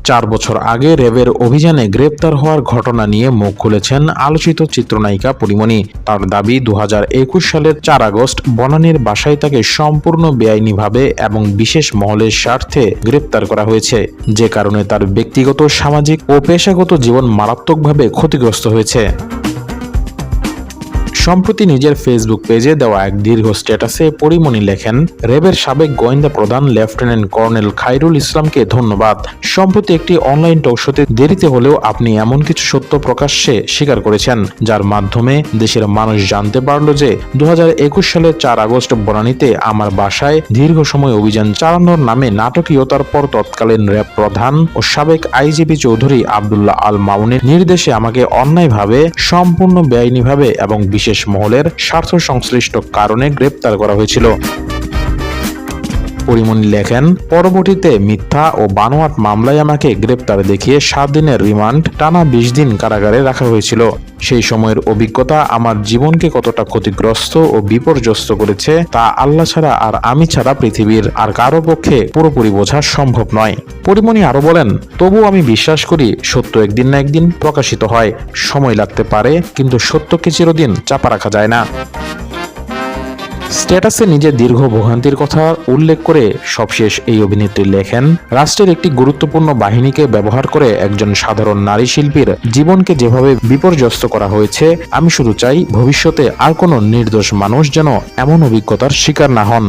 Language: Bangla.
4 বছর আগে র্যাবের অভিযানে গ্রেপ্তার হওয়ার ঘটনা নিয়ে মুখ খুলেছেন আলোচিত চিত্রনায়িকা পরীমনি। তার দাবি 2021 সালের 4 আগস্ট বনানীর বাসায় তাকে সম্পূর্ণ বেআইনিভাবে এবং বিশেষ মহলের স্বার্থে গ্রেপ্তার করা হয়েছে, যে কারণে তার ব্যক্তিগত, সামাজিক ও পেশাগত জীবন মারাত্মকভাবে ক্ষতিগ্রস্ত হয়েছে। সম্প্রতি নিজের ফেসবুক পেজে দেওয়া এক দীর্ঘ স্ট্যাটাসে পরীমনি লেখেন, র্যাবের সাবেক গোয়েন্দা প্রধান লেফটেন্যান্ট কর্নেল খায়রুল ইসলামকে ধন্যবাদ। সম্প্রতি একটি অনলাইন টক শোতে দেরিতে হলেও আপনি এমন কিছু সত্য প্রকাশ্যে স্বীকার করেছেন, যার মাধ্যমে দেশের মানুষ জানতে পারল যে 2021 সালের 4 আগস্ট বনানীতে আমার বাসায় দীর্ঘ সময় অভিযান চালানোর নামে নাটকীয়তার পর তৎকালীন র্যাব প্রধান ও সাবেক আইজিপি চৌধুরী আব্দুল্লাহ আল মামুনের নির্দেশে আমাকে অন্যায়ভাবে, সম্পূর্ণ বেআইনিভাবে এবং বিশেষ মহলের স্বার্থ সংশ্লিষ্ট কারণে গ্রেপ্তার করা হয়েছিল। পরীমনি লেখেন, পরবর্তীতে মিথ্যা ও বানোয়াট মামলায় আমাকে গ্রেপ্তার দেখিয়ে 7 দিনের রিমান্ড, টানা 20 দিন কারাগারে রাখা হয়েছিল। সেই সময়ের অভিজ্ঞতা আমার জীবনকে কতটা ক্ষতিগ্রস্ত ও বিপর্যস্ত করেছে তা আল্লাহ ছাড়া আর আমি ছাড়া পৃথিবীর আর কারো পক্ষে পুরোপুরি বোঝা সম্ভব নয়। পরীমনি আরো বলেন, তবু আমি বিশ্বাস করি সত্য একদিন না একদিন প্রকাশিত হয়। সময় লাগতে পারে, কিন্তু সত্যকে চিরদিন চাপা রাখা যায় না। স্ট্যাটাসে নিজের দীর্ঘ ভোগান্তির কথা উল্লেখ করে সবশেষ এই অভিনেত্রী লেখেন, রাষ্ট্রের একটি গুরুত্বপূর্ণ বাহিনীকে ব্যবহার করে একজন সাধারণ নারী শিল্পীর জীবনকে যেভাবে বিপর্যস্ত করা হয়েছে, আমি শুধু চাই ভবিষ্যতে আর কোনো নির্দোষ মানুষ যেন এমন অভিজ্ঞতার শিকার না হন।